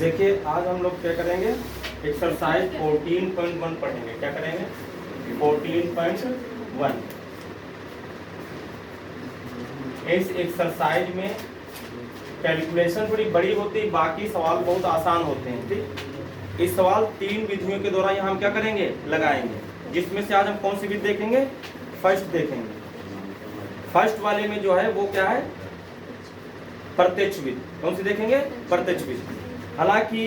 देखिए आज हम लोग क्या करेंगे, एक्सरसाइज 14.1 पढ़ेंगे। क्या करेंगे? 14.1। इस एक्सरसाइज में कैलकुलेशन थोड़ी बड़ी होती है, बाकी सवाल बहुत आसान होते हैं। ठीक, इस सवाल 3 विधियों के द्वारा यहाँ हम क्या करेंगे, लगाएंगे, जिसमें से आज हम कौन सी विधि देखेंगे? फर्स्ट देखेंगे। फर्स्ट वाले में जो है वो क्या है? प्रत्यक्ष विधि। कौन सी देखेंगे? प्रत्यक्ष विधि। हालांकि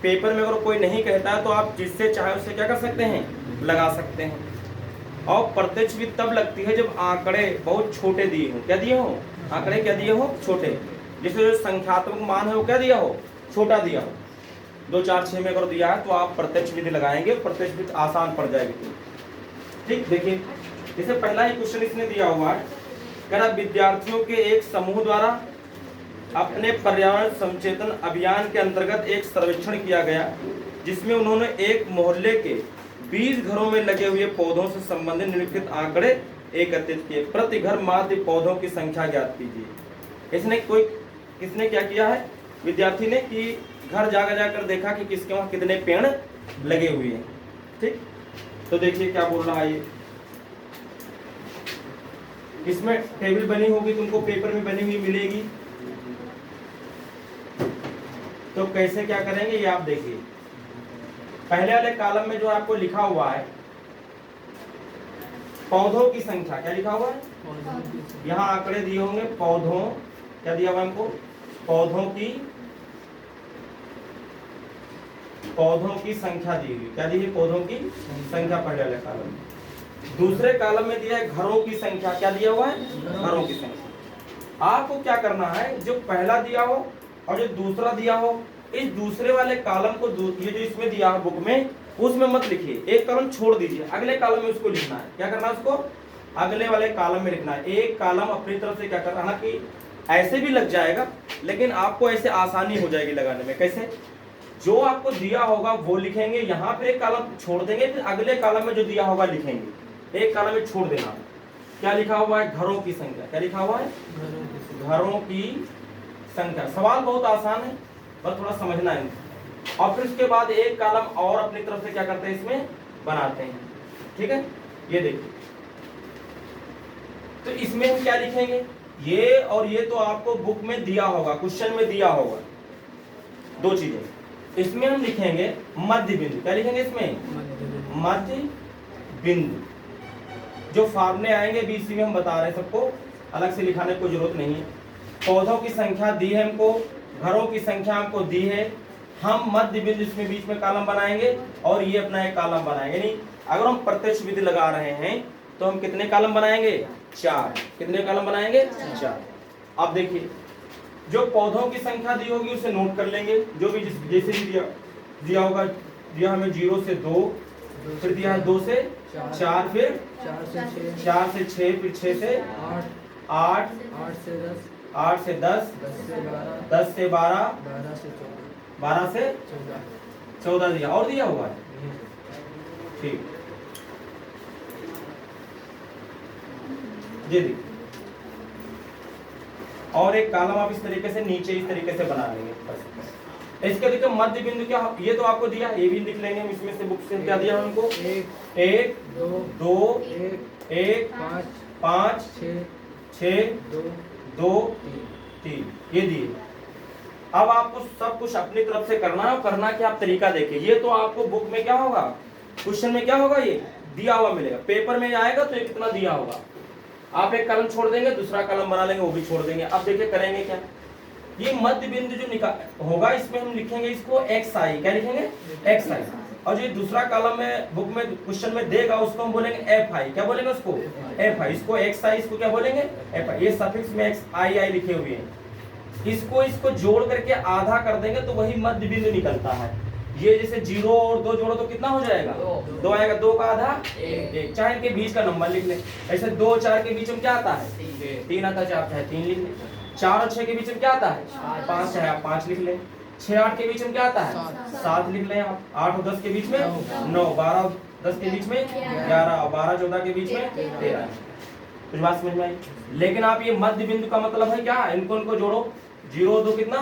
पेपर में अगर कोई नहीं कहता है तो आप जिससे चाहे उससे क्या कर सकते हैं, लगा सकते हैं। और प्रत्यक्ष विधि तब लगती है जब आंकड़े बहुत छोटे दिए हों। क्या दिए हो? आंकड़े क्या दिए हो? छोटे। जिसमें जो संख्यात्मक मान है वो क्या दिया हो? छोटा दिया हो। 2, 4, 6 में अगर दिया है तो आप प्रत्यक्ष विधि लगाएंगे, प्रत्यक्ष विधि आसान पड़ जाएगी। ठीक, देखिए जैसे पहला ही क्वेश्चन इसने दिया हुआ है, कह रहा विद्यार्थियों के एक समूह द्वारा अपने पर्यावरण संचेतन अभियान के अंतर्गत एक सर्वेक्षण किया गया, जिसमें उन्होंने एक मोहल्ले के 20 घरों में लगे हुए पौधों से संबंधित निम्नलिखित आंकड़े एकत्रित किए। प्रति घर माध्य पौधों की संख्या ज्ञात कीजिए। किसने क्या किया है? विद्यार्थी ने, कि घर जाकर देखा कि किसके वहां कितने पेड़ लगे हुए हैं। ठीक, तो देखिए क्या बोल रहा है ये। इसमें टेबल बनी होगी, तुमको पेपर में बनी हुई मिलेगी। तो कैसे क्या करेंगे ये आप देखिए। पहले वाले कॉलम में जो आपको लिखा हुआ है पौधों की संख्या, क्या लिखा हुआ है? यहाँ आंकड़े दिए होंगे पौधों, क्या दिया हुआ हमको? पौधों की संख्या दी हुई। क्या दी है? पौधों की संख्या पहले वाले कॉलम में। दूसरे कॉलम में दिया है घरों की संख्या। क्या दिया हुआ है? घरों की संख्या। आपको क्या करना है, जो पहला दिया हो और जो दूसरा दिया हो, इस दूसरे वाले कॉलम को ये जो इसमें दिया है बुक में, उसमें मत लिखिए, एक कॉलम छोड़ दीजिए, अगले कॉलम में उसको लिखना है। क्या करना है? उसको अगले वाले कॉलम में लिखना है। एक कॉलम अपनी तरफ से क्या करना है कि ऐसे भी लग जाएगा, लेकिन आपको ऐसे आसानी हो जाएगी लगाने में। कैसे? जो आपको दिया होगा वो लिखेंगे, यहाँ पे एक कॉलम छोड़ देंगे, फिर अगले कॉलम में जो दिया होगा लिखेंगे। एक कॉलम में छोड़ देना। क्या लिखा हुआ है? घरों की संख्या। क्या लिखा हुआ है? घरों की संख्या। सवाल बहुत आसान है, बस थोड़ा समझना है। और फिर उसके बाद एक कॉलम और अपनी तरफ से क्या करते हैं, इसमें बनाते हैं। ठीक है, ये देखिए। तो इसमें हम क्या लिखेंगे? ये और ये तो आपको बुक में दिया होगा, क्वेश्चन में दिया होगा, दो चीजें। इसमें हम लिखेंगे मध्य बिंदु। क्या लिखेंगे इसमें? मध्य बिंदु। जो फार्मूले आएंगे बीसी में हम बता रहे हैं, सबको अलग से लिखाने की कोई जरूरत नहीं है। पौधों की संख्या दी है हमको, घरों की संख्या हमको दी है, हम मध्य बिंदु इसमें बीच में कॉलम बनाएंगे और ये अपना एक कॉलम बनाएंगे। नहीं, अगर हम प्रत्यक्ष विधि लगा रहे हैं तो हम कितने कॉलम बनाएंगे? 4। कितने कॉलम बनाएंगे? 4। अब देखिए, जो पौधों की संख्या दी होगी उसे नोट कर लेंगे, जो भी जैसे भी दिया होगा। दिया हमें 0 से 2, फिर दिया है 2 से 4, फिर 4 से 6, फिर 6 से 8, 8 से 10, 10 से 12, 12 से 14 दिया। और दिया हुआ है? ठीक, ये देखिए। और एक कॉलम आप इस तरीके से नीचे इस तरीके से बना लेंगे। बस इसके देखिए मध्य बिंदु क्या, ये तो आपको दिया, ये भी लिख लेंगे हम इसमें से। बुक से क्या दिया हमको? 1, 2, 1, 5, 6, 2, 3, ये दिए। अब आपको सब कुछ अपनी तरफ से करना है। और करना क्या, आप तरीका देखिए। ये तो आपको बुक में क्या होगा, क्वेश्चन में क्या होगा, ये दिया हुआ मिलेगा। पेपर में आएगा तो ये कितना दिया होगा। आप एक कॉलम छोड़ देंगे, दूसरा कॉलम बना लेंगे, वो भी छोड़ देंगे। अब देखिए करेंगे क्या, ये मध्य बिंदु जो निकाल होगा इसमें हम लिखेंगे इसको xi। क्या लिखेंगे? xi। और जो दूसरा कॉलम में बुक में क्वेश्चन में देगा उसको हम बोलेंगे fi। क्या बोलेंगे उसको? fi। इसको xi, इसको क्या बोलेंगे? fi। ये सफिक्स में xi लिखे हुए हैं, इसको जोड़ करके आधा कर देंगे तो वही मध्य बिंदु निकलता है। ये जैसे 0 और 2 जोड़ो तो कितना हो जाएगा? 2 आएगा। 2 का आधा 1। चाहे इनके बीच का नंबर लिख ले। ऐसे 2 और 4 के बीच में क्या आता है? 3 आता है। चाहे 3 लिख ले। 4 और 6 के बीच में क्या आता है? 5। चाहे आप 5 लिख ले। 6 8 के बीच में क्या आता है? 7 लिख ले आप। 8 और 10 के बीच में 9, 12 और 10 के बीच में 11, और 12 14 के बीच में 13। कुछ बात समझ में आई? लेकिन आप ये मध्य बिंदु का मतलब है क्या, इनको जोड़ो जीरो दो कितना,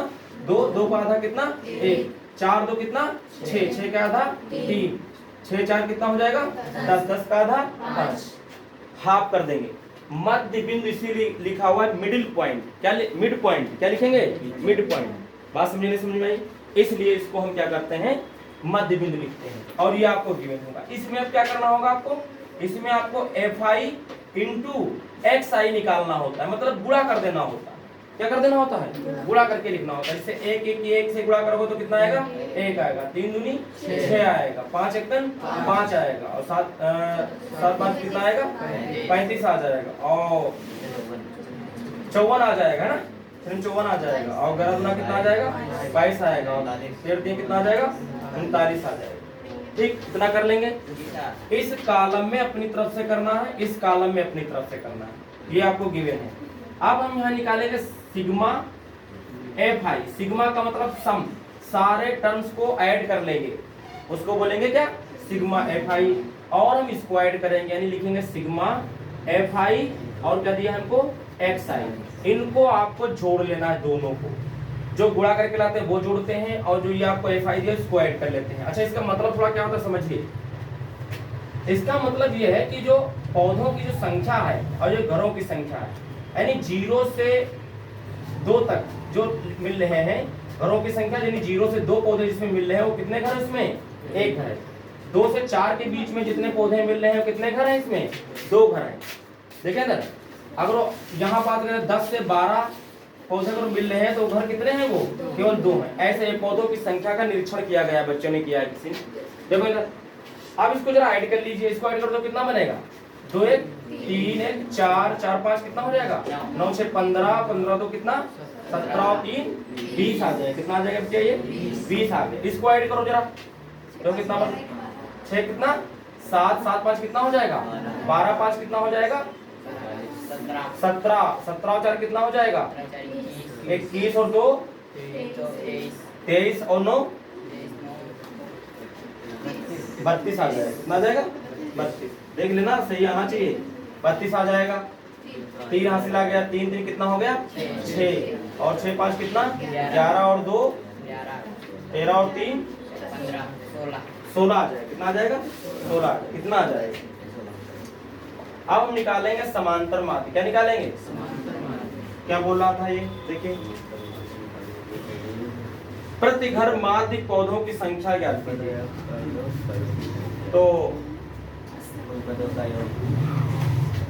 दो, दो का आधा कितना, एक, चार दो कितना, छः, छः का आधा तीन, छः चार कितना हो जाएगा, दस, दस का आधा पाँच, हाफ कर देंगे। मध्य बिंदु इसीलिए लिखा हुआ है मिडिल पॉइंट, क्या मिड पॉइंट, क्या लिखेंगे, मिड पॉइंट। बात समझ नहीं समझ में आई, इसलिए इसको हम क्या करते हैं, मध्य बिंदु लिखते हैं। और ये आपको गिवन होगा। इसमें अब क्या करना होगा आपको, इसमें आपको एफ आई इंटू एक्स आई निकालना होता है, मतलब गुणा कर देना होता है। क्या कर देना होता है, गुणा करके लिखना होता है। जैसे एक एक एक से गुणा करोगे तो कितना आएगा, एक आएगा, तीन दूनी छह आएगा, पाँच एक पाँच आएगा, और सात सात पाँच कितना आएगा, 35 आ जाएगा, और 54 आ जाएगा ना, 54 आ जाएगा, और 11 दूना कितना आ जाएगा, 22 आएगा, और 13 कितना आ जाएगा, 39 आ जाएगा। ठीक, इतना कर लेंगे। इस कॉलम में अपनी तरफ से करना है, इस कॉलम में अपनी तरफ से करना है, ये आपको गिवन है। अब हम यहाँ निकालेंगे सिग्मा एफ आई। सिग्मा का मतलब सम, सारे टर्म्स को ऐड कर लेंगे, उसको बोलेंगे क्या, सिग्मा एफ आई। और हम इसको ऐड करेंगे, यानी लिखेंगे सिग्मा एफ आई, और क्या दिया हमको, एक्स आई। इनको आपको जोड़ लेना है, दोनों को जो गुणा करके लाते हैं वो जोड़ते हैं, और जो ये आपको एफ आई दिया उसको ऐड कर लेते हैं। अच्छा, इसका मतलब थोड़ा क्या होता है समझिए। इसका मतलब ये है कि जो पौधों की जो संख्या है और जो घरों की संख्या है, यानी 0 से 2 तक जो मिल रहे हैं घरों की संख्या, यानी 0 से 2 पौधे जिसमें मिल रहे हैं वो कितने घर, इसमें एक घर है। 2 से 4 के बीच में जितने पौधे मिल रहे हैं कितने घर हैं, इसमें 2 घर हैं। देखें ना, अगर यहाँ बात करें 10 से 12 पौधे अगर मिल रहे हैं तो घर कितने हैं, वो केवल 2 हैं। ऐसे पौधों की संख्या का निरीक्षण किया गया, बच्चों ने किया है किसी ने। देखो इधर, अब इसको जरा ऐड कर लीजिए, इसको ऐड कर दो कितना बनेगा, 2 1 3 1 4 4 5 कितना हो जाएगा, 9 6 15 15 तो कितना 17 और 3 20 आ जाएगा। कितना आ जाएगा बच्चे, ये 20 आ गया। इसको ऐड करो जरा, तो कितना 6 कितना 7 7 5 कितना हो जाएगा, 12 5 कितना हो जाएगा, 17 17 और 4 कितना हो जाएगा, 21 और 2 23 और 9 32 आ जाएगा। कितना आ जाएगा, 32। देख लेना, सही आना चाहिए, 32 आ जाएगा। 3 हासिल आ गया, 3 3 कितना हो गया, 6 और 6 5 कितना, 11 और 2 13 और 3 16 आ जाएगा। कितना आ जाएगा, 16। कितना आ जाएगा। अब हम निकालेंगे समांतर माध्य। क्या निकालेंगे, क्या बोल रहा था ये, देखिए, प्रति घर माध्य पौधों की संख्या ज्ञात कीजिए। तो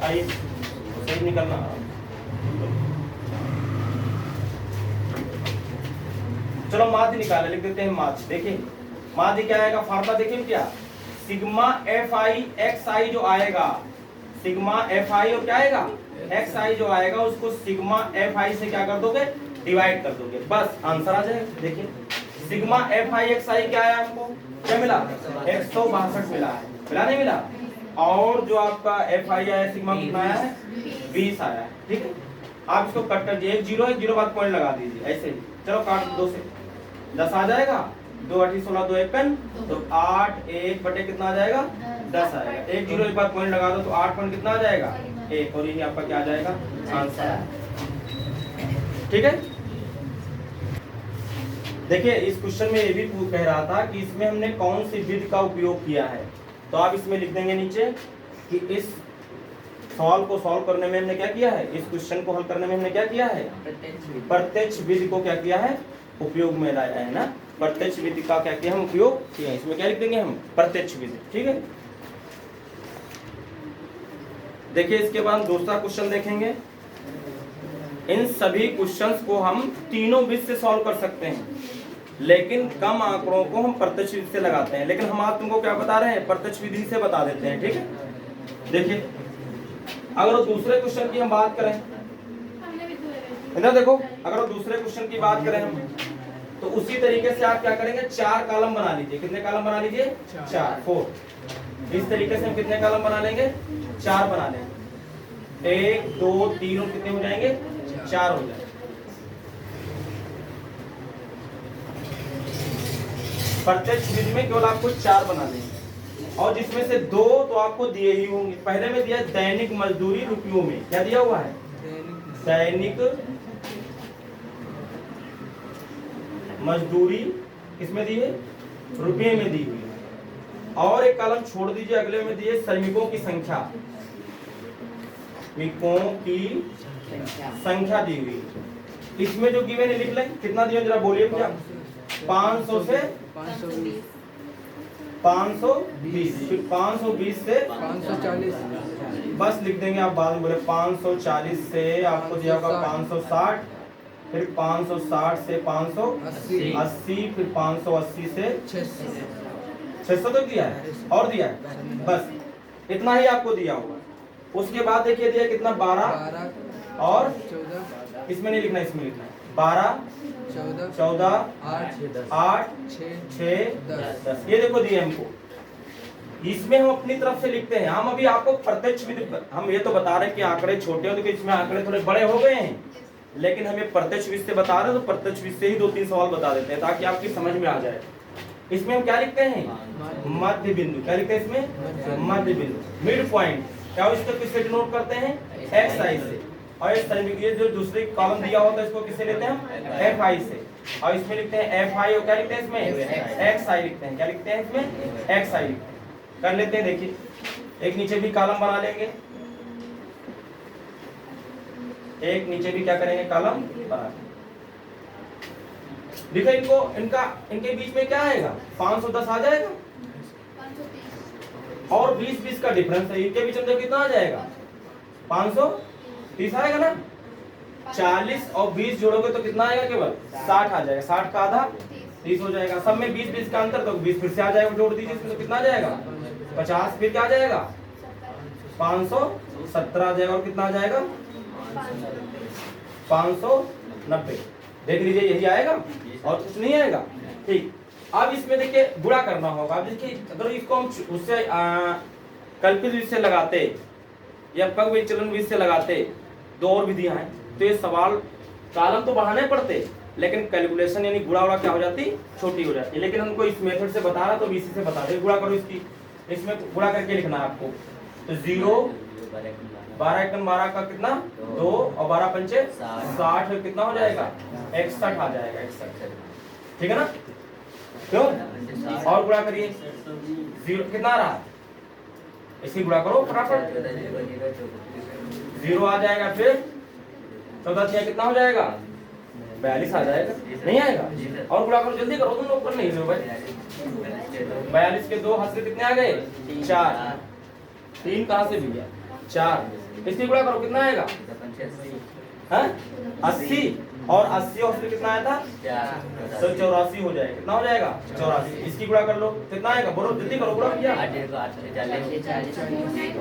आइए सही निकलना। चलो माध्य निकाले, लिख देते हैं माध्य। देखिए माध्य क्या आएगा, फार्मूला देखिए क्या, सिग्मा एफ आई एक्स आई जो आएगा, सिग्मा एफ आई और क्या आएगा, एक्स आई जो आएगा, उसको सिग्मा एफ आई से क्या कर दोगे, डिवाइड कर दोगे, बस आंसर आ जाएगा। देखिए सिग्मा एफ आई एक्स आई क्या आया आपको, क्या मिला, 162 मिला है, मिला नहीं मिला। और जो आपका एफ आई आया सिग्मा कितना आया है, 20 आया है। ठीक है, आप इसको कट कर दिए, 1 0 बाद पॉइंट लगा दीजिए ऐसे ही। चलो काट 2 से 10 आ जाएगा, 2 8 16 2 1 तो 8 1 बटे कितना आ जाएगा, 10 आएगा। 1 0 एक बार पॉइंट लगा दो तो 8 पॉइंट कितना आ जाएगा, 1, और यही आपका क्या आ जाएगा, आंसर। ठीक है, देखिए इस क्वेश्चन में ये भी कह रहा था कि इसमें हमने कौन सी विधि का उपयोग किया है। तो आप इसमें लिख देंगे नीचे कि इस सवाल को सॉल्व करने में हमने क्या किया है, इस क्वेश्चन को हल करने में हमने क्या किया है, प्रत्यक्ष विधि को क्या किया है, उपयोग में लाया है ना। प्रत्यक्ष विधि का क्या किया हम, उपयोग किया। इसमें क्या लिख देंगे हम, प्रत्यक्ष विधि। ठीक है, देखिए इसके बाद दूसरा क्वेश्चन देखेंगे। इन सभी क्वेश्चंस को हम तीनों विधि से सॉल्व कर सकते हैं, लेकिन कम आंकड़ों को हम प्रत्यक्ष विधि से लगाते हैं। लेकिन हम आज तुमको क्या बता रहे हैं, प्रत्यक्ष विधि से बता देते हैं। ठीक है, देखिए अगर दूसरे क्वेश्चन की हम बात करें, इधर देखो, अगर दूसरे क्वेश्चन की बात करें हम, तो उसी तरीके से आप क्या करेंगे, 4 कॉलम बना लीजिए। कितने कॉलम बना लीजिए, 4 4। इस तरीके से हम कितने कॉलम बना लेंगे, 4 बना लेंगे। 1 2 3 और कितने हो जाएंगे, 4 हो जाएंगे। प्रत्यक्ष विधि में केवल आपको 4 बना लेंगे, और जिसमें से 2 तो आपको दिए ही होंगे। पहले में दिया दैनिक मजदूरी रुपयों में, क्या दिया हुआ है, दैनिक मजदूरी किसमें दी है? रुपये में दी हुई है। और एक कॉलम छोड़ दीजिए, अगले में दिए श्रमिकों की संख्या, श्रमिकों की संख्या दी हुई। इसमें जो गिवन है लिख लें, कितना दिया जरा बोलिए भैया? 500 से 520, फिर 520 से 540, बस लिख देंगे, आप बाद में बोले 540 से आपको दिया होगा 560, फिर 560 से 580, फिर 580 से 600 तक दिया है और दिया है, बस इतना ही आपको दिया होगा। उसके बाद देखिए दिया कितना 12 और 14, इसमें नहीं लिखना, इसमें लिखना है 12 14 8 6 10। ये देखो दिए हमको, इसमें हम अपनी तरफ से लिखते हैं। हम अभी आपको प्रत्यक्ष विधि, हम ये तो बता रहे हैं कि आंकड़े छोटे हो, देखिए इसमें आंकड़े थोड़े बड़े हो गए हैं, लेकिन हमें प्रत्यक्ष विधि से बता रहे हैं तो प्रत्यक्ष विधि से ही 2-3 सवाल बता देते हैं ताकि आपकी समझ में आ जाए। इसमें हम क्या लिखते हैं? मध्य बिंदु। क्या लिखते हैं इसमें? मध्य बिंदु, मिड पॉइंट। क्या इसको किससे डिनोट करते हैं? एक्स आई से। और ये जो दूसरी कॉलम दिया होता है इसको किससे लेते हैं? एफ आई से। और इसमें लिखते हैं एफ आई, और क्या लिखते हैं इसमें? एक्स आई लिखते हैं। क्या लिखते हैं इसमें? एक्स आई कर लेते हैं। देखिए एक नीचे भी कॉलम बना लेंगे, एक नीचे भी क्या करेंगे? कॉलम बना। देखो इनको, इनके बीच में क्या आएगा? 510 आ जाएगा, और 20-20 का डिफरेंस है, इनके बीच में कितना आ जाएगा? 530 आएगा ना। 40 और 20 जोड़ोगे तो कितना आएगा? केवल 60 आ जाएगा। 60 का आधा 30 हो जाएगा। सब में 20-20 का अंतर, तो 20 फिर से आ जाएगा, जोड़ दीजिए इसमें तो कितना आ जाएगा? 50, फिर क्या आ जाएगा? 517 आ जाएगा, और कितना आ जाएगा? 590। देख लीजिए यही आएगा और कुछ नहीं आएगा। ठीक, अब इसमें देखिए गुणा करना होगा। अब देखिए अगर इसको हम उससे कल्पित विधि से लगाते या पग विचलन विधि से लगाते, दो और विधियां हैं, तो ये सवाल कॉलम तो बढ़ाने पड़ते, लेकिन कैलकुलेशन यानी गुणा उड़ा क्या हो जाती? छोटी हो जाती। लेकिन हमको इस मेथड से बता रहा तो इसी से बता दे। गुणा करो इसकी, इसमें गुणा करके लिखना है आपको। तो 0 12 एकम 12 का कितना? 2 और 12 पंचे 60, कितना हो जाएगा? 61 आ जाएगा, 61। ठीक है ना? क्यों? और गुणा करिए, 0 कितना आ रहा? इसी गुणा करो फटाफट, 0 आ जाएगा, फिर 14 कितना हो जाएगा? 42 आ जाएगा, नहीं आएगा? और गुणा करो, जल्दी करो, तुम लोग कर नहीं भाई। 42 के 2 हाथ से कितने आ गए? 4। 3 कहाँ से भी गया? 4। इसकी गुणा करो, कितना आएगा? 80, और 80 और कितना आया था? तो 84 हो जाएगा। कितना हो जाएगा? 84। इसकी गुणा कर लो, कितना आएगा? बोलो जल्दी करो, गुणा भैया।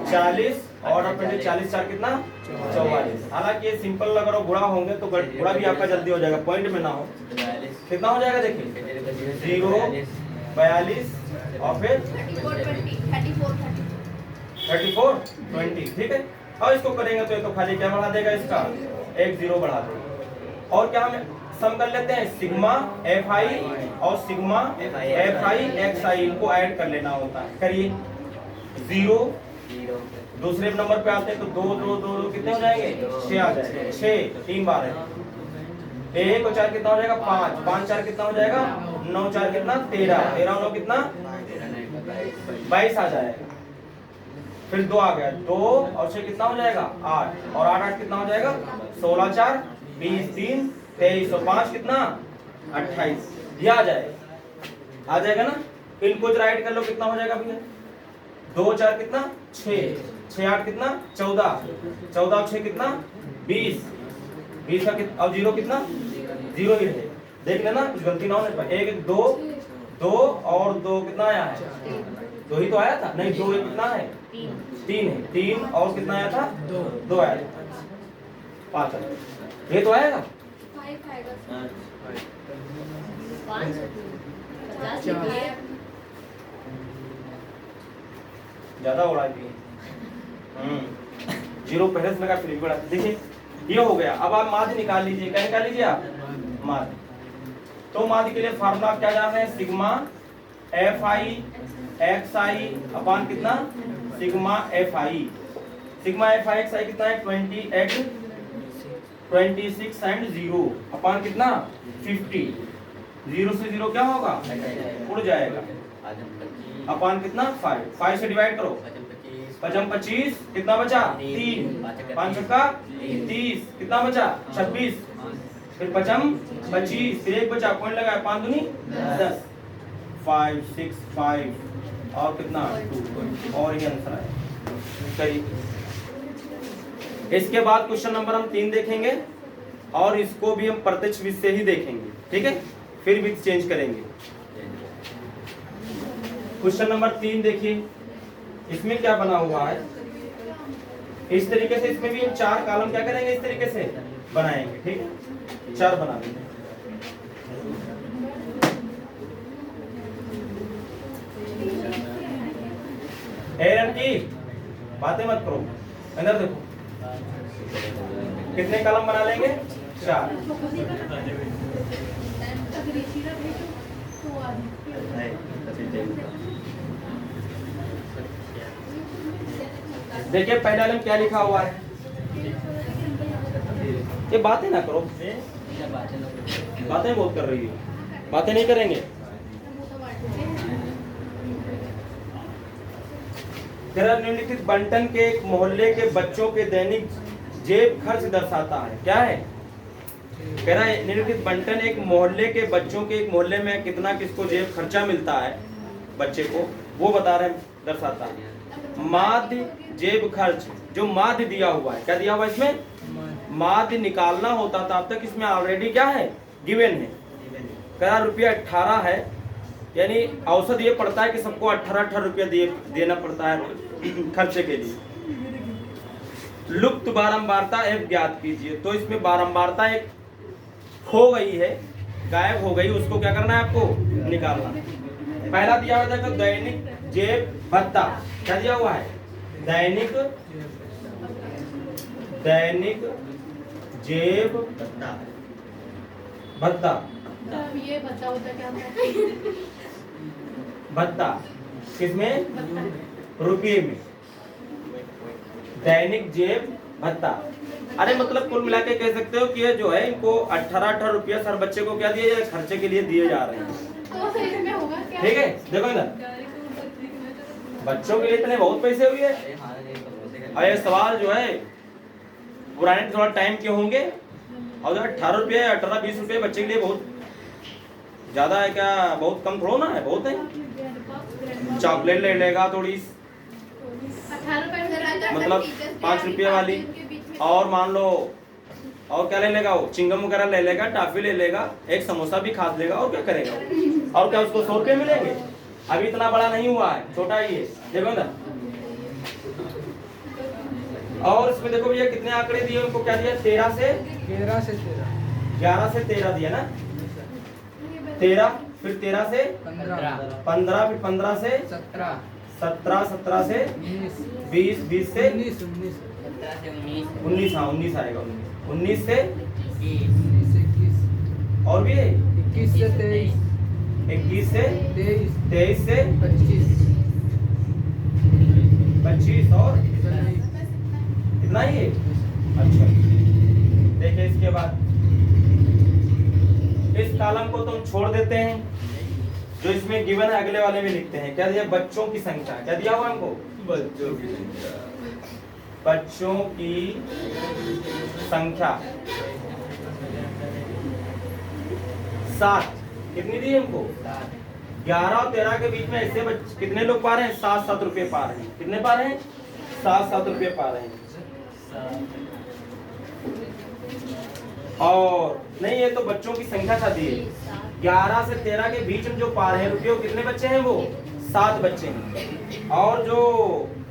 40 और अपने 40 4 कितना? 44। हालांकि ये सिंपल अगर गुणा होंगे तो गुणा भी आपका जल्दी हो जाएगा, पॉइंट में ना हो। कितना हो जाएगा? देखिए 0 42 और फिर 34 20। ठीक है, और इसको करेंगे तो ये तो खाली क्या बढ़ा देगा? इसका एक 0 बढ़ा देगा। और क्या हम सम कर लेते हैं? सिग्मा एफ आई और सिग्मा एफ आई एक्स आई, इनको ऐड कर लेना होता है। करिए, 0 दूसरे नंबर पे आते हैं तो 2 2 2 कितने हो जाएंगे? 6 आ जाएंगे। 6 3 बार है, 1 और 4 कितना हो जाएगा? 5 5 4 कितना हो जाएगा? 9 4 कितना? 13 13 9 कितना? 22 आ जाएगा। फिर 2 आ गया, 2 और 6 कितना हो जाएगा? 8, और 8 8 कितना हो जाएगा? 16 4 20 3 23 और 5 कितना? 28। ये आ जाएगा, आ जाएगा ना? इनको जरा ऐड कर लो, कितना हो जाएगा भैया? 2 4 कितना? 6 6 8 कितना? 14 14 और 6 कितना? 20 20 का कितना? और 0 कितना? 0 ही रहे, देख लेना गलती ना होने पर। 1 2 2 और 2 कितना आया है? 2 ही तो आया था, नहीं 2 कितना है? 3 है। 3 और कितना आया था? 2 आया था। 5 आया, ये तो आएगा। ज्यादा उड़ा दिए। 0 पहले से लगा, फिर भी बढ़ा। देखिए ये हो गया। अब आप माध्य निकाल लीजिए। क्या निकाल लीजिए आप? माध्य। तो माध्य के लिए फार्मूला क्या जान रहे हैं? Sigma F I X I upon कितना? Sigma F I. Sigma F I X I कितना है? 28 26 एंड 0 अपान कितना? 50। 0 से 0 क्या होगा, उड़ जाएगा। अपान कितना 5, 5 से डिवाइड करो, 5 25 कितना बचा 3, 5 छक्का 30 कितना बचा 26, फिर 5 25 फिर 1 बचा, पॉइंट लगाया, 5 दूनी 10, 5 6 5 और कितना 2, और ये आंसर है सही। इसके बाद क्वेश्चन नंबर हम 3 देखेंगे और इसको भी हम प्रत्यक्ष विधि से ही देखेंगे, ठीक है, फिर विधि चेंज करेंगे। क्वेश्चन नंबर 3 देखिए, इसमें क्या बना हुआ है, इस तरीके से इसमें भी हम 4 कॉलम क्या करेंगे, इस तरीके से बनाएंगे, ठीक है, 4 बना लेंगे। एरन की बातें मत करो, अंदर देखो कितने कॉलम बना लेंगे, 4। देखिए पहला कॉलम क्या लिखा हुआ है, ये बातें ना करो, बातें बहुत कर रही है, बातें नहीं करेंगे। निम्नलिखित बंटन के एक मोहल्ले के बच्चों के दैनिक जेब खर्च दर्शाता है, क्या है, कह रहा है निम्नलिखित बंटन एक मोहल्ले के बच्चों के एक मोहल्ले में कितना किसको जेब खर्चा मिलता है बच्चे को, वो बता रहे हैं, दर्शाता है। माध्य जेब खर्च, जो माध्य दिया हुआ है, क्या दिया हुआ है इसमें, माध्य निकालना होता था, अब तक इसमें ऑलरेडी क्या है, गिवन है। कह रहा रुपया 18 है, यानी औसत ये पड़ता है कि सबको 18 रुपया देना पड़ता है खर्चे के लिए। लुप्त बारंबारता एफ ज्ञात कीजिए, तो इसमें बारंबारता एक खो गई है, गायब हो गई, उसको क्या करना है आपको, निकालना। पहला दिया हुआ था दैनिक जेब भत्ता, क्या दिया हुआ है, दैनिक जेब भत्ता, ये भत्ता होता क्या होता है, भत्ता किसमें, रुपये में, दैनिक जेब भत्ता। अरे मतलब कुल मिला के कह सकते हो कि ये जो है इनको 18 रुपया हर बच्चे को क्या दिए जा, खर्चे के लिए दिए जा रहे हैं, तो सही में होगा क्या, ठीक है। देखो इधर बच्चों के लिए इतने बहुत पैसे हुए हैं, और ये सवाल जो है पुराने थोड़ा टाइम के होंगे, और 18 रुपये 18-20 रुपये बच्चे के लिए बहुत ज्यादा है क्या, बहुत कम थोड़ा ना है, बहुत है। चॉकलेट ले लेगा थोड़ी, 18 रुपए मतलब 5 रुपये वाली, और मान लो और क्या ले लेगा, वो चिंगम वगैरह ले लेगा, टॉफी ले लेगा, एक समोसा भी खा लेगा, और क्या करेगा, और क्या उसको 100 रुपये मिलेंगे। अभी इतना बड़ा नहीं हुआ है, छोटा ही है, देखो ना। और इसमें देखो भैया कितने आंकड़े दिए उनको, क्या दिया, 11 से 13 दिया ना, 13 फिर 13 से 15 फिर 15 से 17 17 से 20 20 से 19, हाँ 19 आएगा, 19 से और भी है 21 से 23 से 25 और कितना ही है। अच्छा देखिए इसके बाद इस कॉलम को तुम छोड़ देते हैं, जो इसमें गिवन है अगले वाले में लिखते हैं, क्या दिया, बच्चों की संख्या, क्या दिया हुआ हमको, बच्चों की संख्या 7, कितनी दी हमको, 11 और 13 के बीच में ऐसे कितने लोग पा रहे हैं, 7-7 रुपये पा रहे हैं, कितने पा रहे हैं, 7-7 रुपये पा रहे हैं। और नहीं, ये तो बच्चों की संख्या था दी है, 11 से 13 के बीच में जो पा रहे हैं रुपये, कितने बच्चे हैं, वो 7 बच्चे हैं। और जो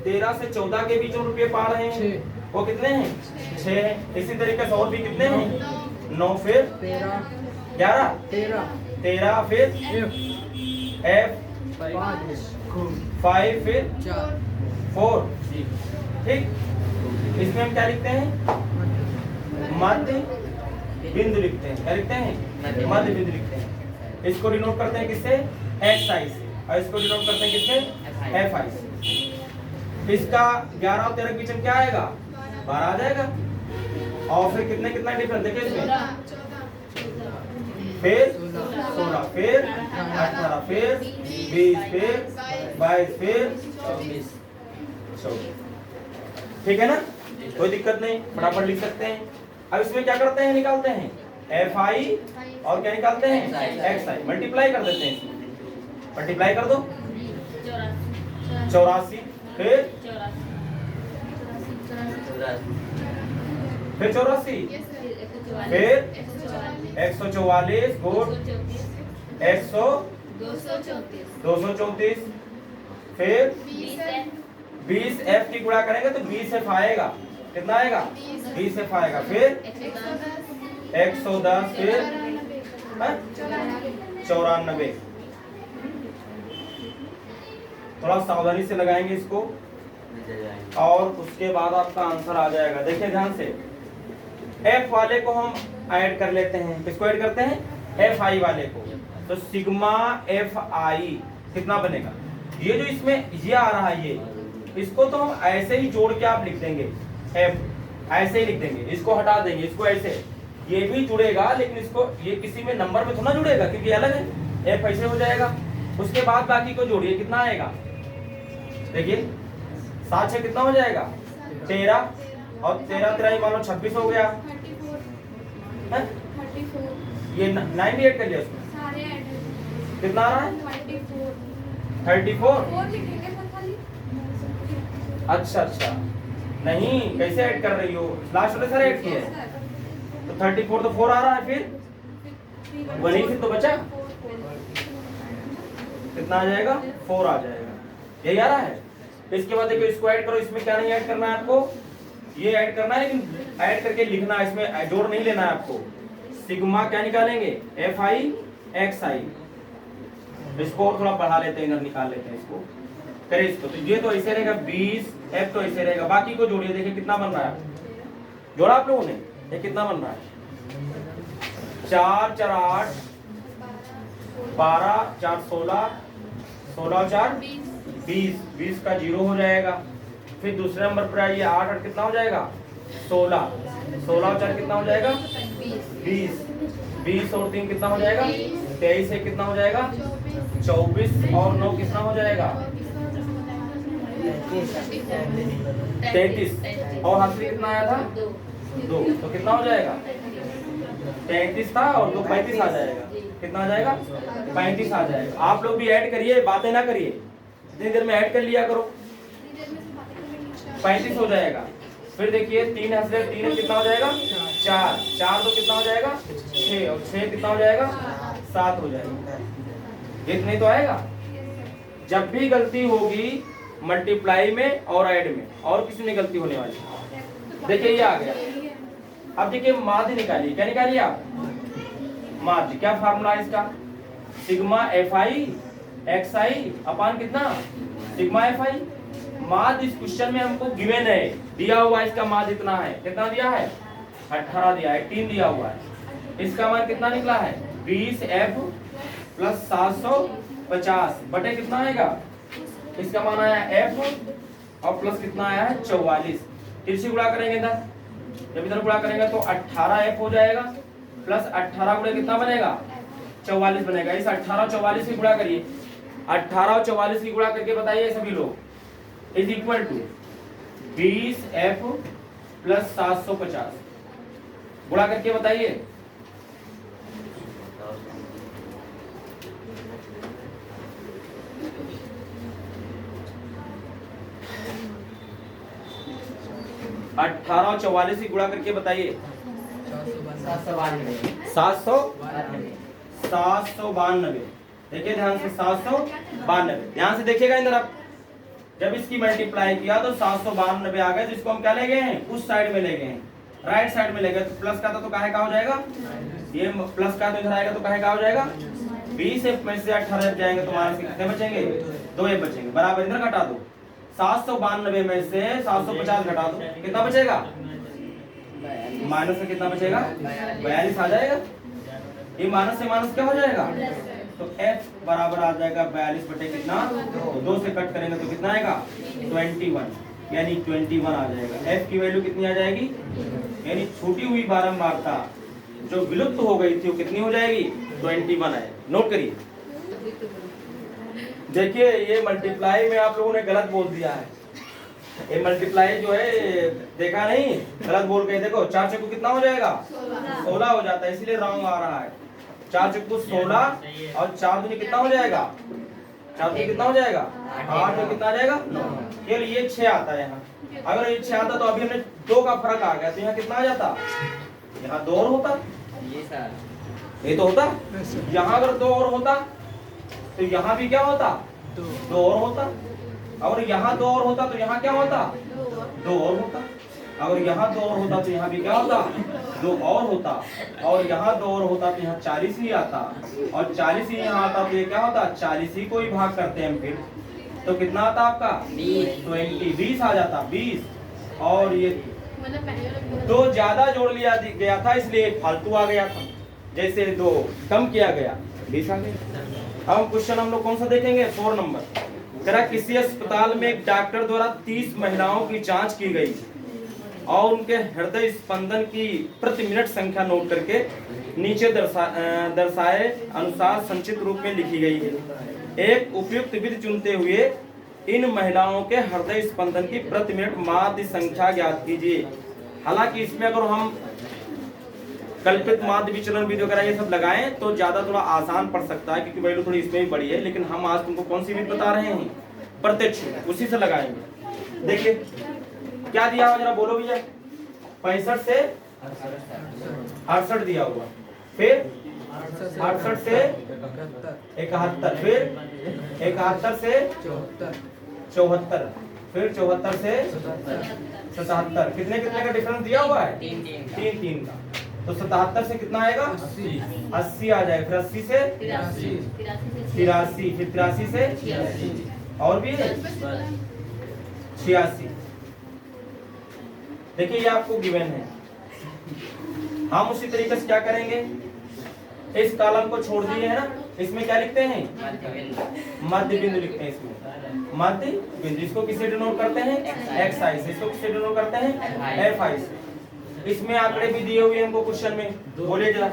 13 से 14 के बीच में रुपये पा रहे हैं वो कितने हैं, 6 हैं। इसी तरीके से और भी कितने हैं, 9 फिर 11 13 फिर F 5 फिर 4, ठीक। इसमें हम क्या लिखते हैं, मध्य बिंदु लिखते हैं, क्या लिखते हैं, मध्य बिंदु लिखते हैं। इसको डिनोट करते हैं किससे, एक्स आई से, और इसको डिनोट करते हैं किससे, एफ आई से। इसका 11 और 13 के बीच में क्या आएगा, 12 आ जाएगा। और फिर कितना डिफरेंस देखिए इसमें, फिर 16, फिर 18, फिर 20, फिर 22, फिर 24। ठीक है ना, कोई दिक्कत नहीं, फटाफट लिख सकते हैं। अब इसमें क्या करते हैं, निकालते हैं FI और क्या निकालते हैं XI, मल्टीप्लाई कर देते हैं। मल्टीप्लाई कर दो 84, फिर 84, फिर 144, गुड 234, फिर 20F की गुणा करेंगे तो 20F आएगा। कितना आएगा? 20F आएगा। फिर 110, फिर 94। थोड़ा सावधानी से लगाएंगे इसको और उसके बाद आपका आंसर आ जाएगा। देखिए ध्यान से, F वाले को हम ऐड कर लेते हैं। किसको ऐड करते हैं? FI वाले को। तो सिग्मा FI कितना बनेगा? ये जो इसमें ये आ रहा है, ये इसको तो हम ऐसे ही जोड़ के आप लिख देंगे, F ऐसे ही लिख देंगे, इसको हटा देंगे, इसको ऐसे, ये भी जुड़ेगा लेकिन इसको ये किसी में नंबर में थोड़ा जुड़ेगा क्योंकि अलग है। F ऐसे हो जाएगा। उसके बाद बाकी को जोड़िए, कितना आएगा? देखिए 7 6 कितना हो जाएगा? 13 और 13 13 मान लो 26 हो गया। 34 ये 9 ऐड कर लिया उसमें, सारे ऐड है। कितना आ रहा है? 34। 4 लिखेंगे पर खाली। अच्छा अच्छा, नहीं कैसे ऐड कर रही हो? लास्ट वाले सारे ऐड किए हैं तो 34 तो 4 आ रहा है, फिर वही फिर तो बचा कितना आ जाएगा? 4 आ जाएगा। यही आ रहा है। इसके बाद देखो इसको ऐड करो, इसमें क्या नहीं ऐड करना है आपको, ये ऐड करना है लेकिन ऐड करके लिखना है, इसमें जोड़ नहीं लेना है आपको। सिग्मा क्या निकालेंगे? FI XI। इसको और थोड़ा बढ़ा लेते हैं, इधर निकाल लेते हैं इसको, करें इसको। तो ये तो ऐसे रहेगा 20F तो ऐसे रहेगा। बाकी को जोड़िए, देखिए कितना बन रहा है। जोड़ा आप लोगों ने? ये कितना बन रहा है? 4 4 8 12 4 16 16 4 20 20 का 0 हो जाएगा। फिर दूसरे नंबर पर आइए, 8 8 कितना हो जाएगा? 16 16 और 4 कितना हो जाएगा? 20 20 और 3 कितना हो जाएगा? 23 है, कितना हो जाएगा? 24 और 9 कितना हो जाएगा? 33 और हाथ से कितना आया था? 2 तो कितना हो जाएगा? 33 था और 2 35 आ जाएगा। कितना आ जाएगा? 35 आ जाएगा। आप लोग भी ऐड करिए, बातें ना करिए, इतनी देर में ऐड कर लिया करो। 35 हो जाएगा। फिर देखिए 3 हंसले 3 कितना हो जाएगा? 4 4 तो कितना हो जाएगा? 6 और 6 कितना हो जाएगा? 7 हो जाएगा। इतने तो आएगा। जब भी गलती होगी मल्टीप्लाई में और ऐड में, और किसी में गलती होने वाली। देखिए ये आ गया। अब देखिए माध्य निकालिए। क्या निकालिए आप? माध्य। क्या फार्मूला है इसका? सिग्मा FI XI अपान कितना? Sigma FI। माध्य इस क्वेश्चन में हमको गिवन है, दिया हुआ है। इसका माध्य इतना है। कितना दिया है? 18 दिया है, 3 दिया हुआ है। इसका मान कितना निकला है? 20F प्लस 750 बटे कितना आएगा? इसका मान आया F और प्लस कितना आया है? 44। तिरछी गुणा करेंगे इधर, जब इधर गुणा करेंगे तो 18F हो जाएगा प्लस 18 गुणे कितना बनेगा? 44 बनेगा। इस 18 और 44 की गुणा करिए। 18 और 44 की गुणा करके बताइए सभी लोग। Is equal to 20F plus 750 गुणा करके बताइए। अठारह और 44 की गुणा करके बताइए। 792। देखिए ध्यान से, 792। ध्यान से देखिएगा इधर आप। जब इसकी मल्टीप्लाई किया तो 792 आ गए, तो इसको हम क्या ले गए हैं? उस साइड में ले गए हैं, राइट साइड में ले गए। तो प्लस का था तो काहे का हो जाएगा? ये प्लस का तो इधर आएगा तो काहे का हो जाएगा? 20 में से 18 जाएंगे तो हमारे कितने बचेंगे? 2 बचेंगे। बराबर इधर घटा दो। 792 में से 750 घटा दो, कितना बचेगा? माइनस से कितना बचेगा? 42 आ जाएगा। ये माइनस से माइनस क्या हो जाएगा? तो F बराबर आ जाएगा 42 बटे कितना? 2 से कट करेंगे तो कितना आएगा? 21, यानी 21 आ जाएगा। F की वैल्यू कितनी आ जाएगी? यानी छूटी हुई बारंबारता जो विलुप्त हो गई थी वो कितनी हो जाएगी? 21 है। नोट करिए। देखिए ये मल्टीप्लाई में आप लोगों ने गलत बोल दिया है। ये मल्टीप्लाई जो है देखा नहीं, गलत बोल गए। देखो 4 चक्कू कितना हो जाएगा? 16 हो जाता है, इसीलिए रॉन्ग आ रहा है। 4 चक्कू 16 और 4 दूनी कितना हो जाएगा? 4 दूनी कितना हो जाएगा? 8 में कितना आ जाएगा? 9। केवल ये 6 आता है यहाँ। अगर ये 6 आता तो अभी हमने 2 का फर्क आ गया तो यहाँ कितना आ जाता? यहाँ 2 और होता, ये तो होता। यहाँ अगर 2 और होता तो यहाँ भी क्या होता? 2 और होता। अगर यहाँ 2 और होता तो यहाँ क्या होता? 2 और होता। अगर यहाँ 2 और होता तो यहाँ भी क्या होता? 2 और होता। और यहाँ 2 और होता तो यहाँ 40 ही आता, और 40 ही यहाँ आता तो ये क्या होता? 40 ही को ही भाग करते हैं फिर तो कितना आता आपका? 20 आ जाता, 20। और ये 2 ज्यादा जोड़ लिया गया था इसलिए फालतू आ गया था, जैसे 2 कम किया गया 20 आ गया। अब क्वेश्चन हम लोग कौन सा देखेंगे? 4 नंबर। करा किसी अस्पताल में एक डॉक्टर द्वारा 30 महिलाओं की जांच की गई और उनके हृदय स्पंदन की प्रति मिनट संख्या नोट करके नीचे दर्शाए अनुसार संक्षिप्त रूप में लिखी गई है। एक उपयुक्त विधि चुनते हुए इन महिलाओं के हृदय स्पंदन की प्रति मिनट माध्य संख्या ज्ञात कीजिए। हालांकि इसमें अगर हम कल्पित माध्य विचलन विधि वगैरह ये सब लगाएं तो ज्यादा थोड़ा आसान पड़ सकता है, क्योंकि वैल्यू थोड़ी इसमें भी बड़ी है। लेकिन हम आज तुमको कौन सी विधि बता रहे हैं? प्रत्यक्ष, उसी से लगाएंगे। देखिए क्या दिया हुआ जरा बोलो भैया। 65 से 68 दिया हुआ, फिर 68 से 71, फिर 71 से 74, फिर 74 से 77। कितने कितने का डिफरेंस दिया हुआ है? 3 का। तो 77 से कितना आएगा? 80 आ जाएगा। फिर 80 से 83, फिर 83 से और भी 86। देखिए ये आपको गिवन है। हम उसी तरीके से क्या करेंगे? इस कॉलम को छोड़ दिए है ना, इसमें क्या लिखते हैं? मध्य बिंदु लिखते हैं। इसमें मध्य बिंदु, इसको किससे डिनोट करते हैं? एक्स आई से। इसको किससे डिनोट करते हैं? एफ आई से। इसमें आंकड़े भी दिए हुए हैं हमको क्वेश्चन में, बोलिए जरा।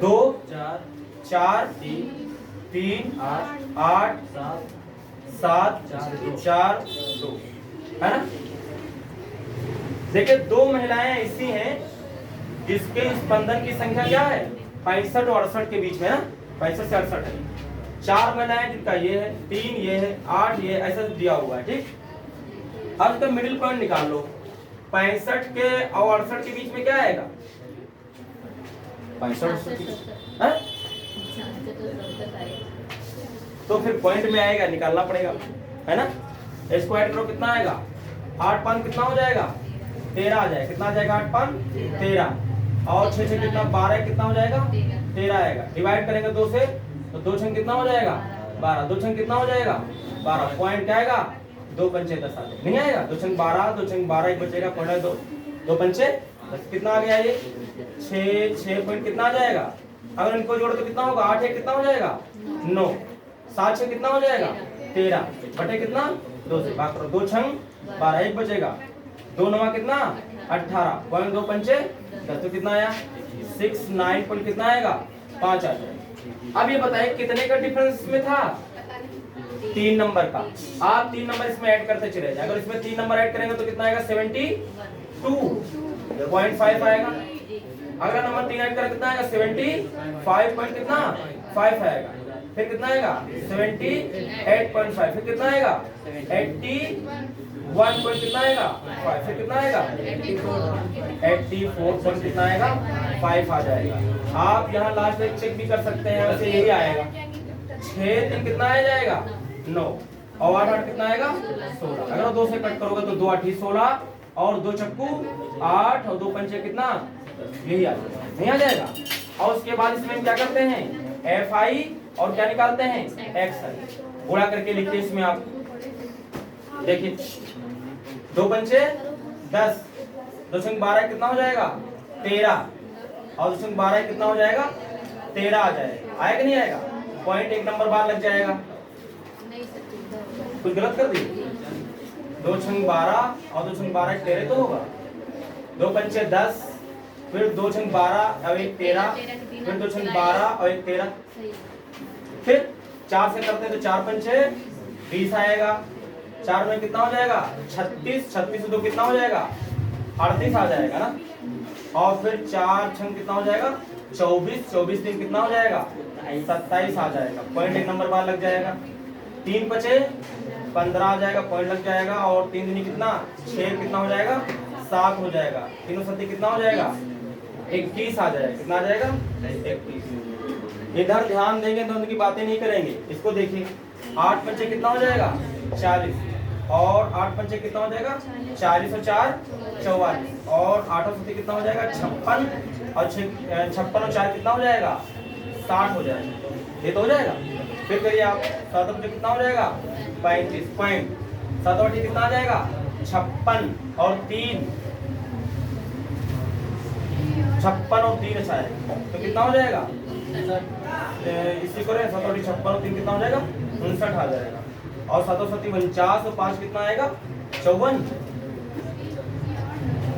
2 4 3 8 7 4 2 है ना। देखिए 2 महिलाएं ऐसी हैं जिसके स्पंदन की संख्या क्या है? 65 और 68 के बीच में ना, 65 से 68 है। 4 महिलाएं जिनका ये है, 3 ये है, 8 ये, ऐसा दिया हुआ है। ठीक, अब इसका मिडिल पॉइंट निकाल लो। 65 के और 68 के बीच में क्या आएगा? 65 तो फिर पॉइंट में आएगा, निकालना पड़ेगा, है ना। इसको ऐड करो, कितना आएगा? 8 5 कितना हो जाएगा? 13 आ जाएगा। कितना आ जाएगा? 8 5 13, और 6 6 कितना? 12, कितना हो जाएगा? 13 आएगा। डिवाइड करेंगे 2 से तो 2 छंग कितना हो जाएगा? 12, 2 छंग कितना हो जाएगा? 12। पॉइंट क्या आएगा? 2 पंचे 10 आ जाएगा। नहीं आएगा? 2 छंग 12, 2 छंग 12, एक बचेगा पॉइंट 2 पंचे 10। कितना आ गया? ये 6 पॉइंट कितना आ जाएगा? अगर इनको जोड़ो तो कितना होगा? 8 1 कितना हो जाएगा? 9, 7 6 कितना हो जाएगा? 13 बटे कितना? 2 से भाग करो। 2 छंग 12, एक बचेगा। 2 9 कितना? 18, पॉइंट 2 पंचे 10। तो कितना आया? 6 9 पॉइंट कितना आएगा? 5 आ जाएगा। अब ये बताइए कितने का डिफरेंस में था? 3 नंबर का। आप 3 नंबर इसमें ऐड करते चले जाए। अगर इसमें 3 नंबर ऐड करेंगे तो कितना आएगा? 72.5 आएगा। अगला नंबर 3 ऐड करें कितना आएगा? 75 पॉइंट कितना? 5 आएगा। फिर कितना आएगा? 78.5। फिर कितना आएगा? 81 पॉइंट कितना आएगा? 5। फिर कितना आएगा? 84 पॉइंट कितना आएगा? 5 आ जाएगा। आप यहाँ लास्ट एक चेक भी कर सकते हैं, वैसे यही आएगा। 6 3 कितना आ जाएगा? 9, और 8 8 कितना आएगा? 16। अगर 2 से कट करोगे तो 2 8 16, और 2 चक्कू 8, और 2 पंचे कितना? यही आ जाएगा। नहीं आ जाएगा? और उसके बाद इसमें हम क्या करते हैं? एफ आई और क्या निकालते हैं? एक्स आई। गुणा करके लिखते हैं इसमें आप। देखिए 2 पंचे 10, 2 छंग 12 कितना हो जाएगा? 13, और 2 छंग 12 कितना हो जाएगा? 13 आ जाएगा। आएगा नहीं आएगा? पॉइंट 1 नंबर बार लग जाएगा। कुछ गलत कर दिए? 2 छंग 12 और 2 छंग 12 13 तो होगा। 2 पंचे 10, फिर 2 छंग 12 और 1 13, फिर 2 छंग 12 और 1 13, फिर 4 से करते हैं तो 4 पंचे 20 आएगा, 4 में कितना हो जाएगा 36, 36 से 2 कितना हो जाएगा 38 आ जाएगा ना। और फिर 4 छंग कितना हो जाएगा 24, 24 दिन कितना हो जाएगा 27 आ जाएगा, पॉइंट 1 नंबर बाद लग जाएगा। 3 बचे 15 आ जाएगा, पॉइंट लग जाएगा। और 3 दूनी कितना 6 कितना हो जाएगा 7 हो जाएगा, 3 7 कितना हो जाएगा 21 आ जाएगा, कितना आ जाएगा 21। इधर ध्यान देंगे तो उनकी बातें नहीं करेंगे। इसको देखिए 8 पंचे कितना हो जाएगा 40, और 8 पंचे कितना हो जाएगा 40 और 4 44, और 8 और 7 कितना हो जाएगा 56, और 56 और 4 कितना हो जाएगा 60 हो जाएगा। ये तो हो जाएगा। फिर करिए आप 7 पंचे कितना हो जाएगा 35, पॉइंट 7 और 8 कितना आ जाएगा 56, और 3 56 और 3 अच्छा है तो कितना हो जाएगा इसी को 7 और 56 और 3 कितना हो जाएगा 59 आ जाएगा। और 7 और 7 49 और 5 कितना आएगा 54।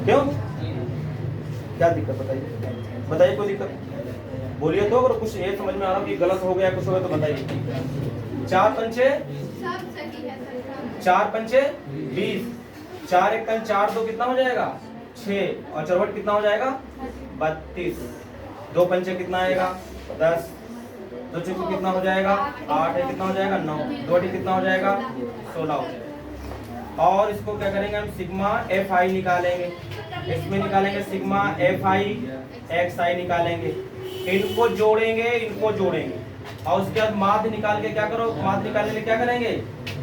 क्यों क्या दिक्कत बताइए, बताइए कोई दिक्कत बोलिए तो। अगर कुछ ये समझ में आ रहा कि गलत हो गया कुछ हो गया तो बताइए। 4 पंचे 4 पंचे 20, 4 1 4 2 कितना हो जाएगा 6, और चौवट कितना हो जाएगा 32, 2 पंचे कितना आएगा 10, 2 चौको कितना हो जाएगा 8, कितना हो जाएगा 9, 2 कितना हो जाएगा 16 हो जाएगा। और इसको क्या करेंगे हम सिग्मा एफ आई निकालेंगे, इसमें निकालेंगे सिग्मा एफ आई एक्स आई निकालेंगे, इनको जोड़ेंगे इनको जोड़ेंगे, और उसके बाद माध्य निकाल के क्या करो, माध्य निकालने के लिए क्या करेंगे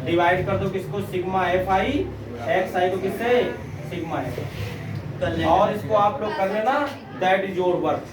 डिवाइड कर दो किसको सिग्मा एफ आई एक्स आई को किससे सिग्मा एफ, और इसको आप लोग कर लेना दैट इज योर वर्क।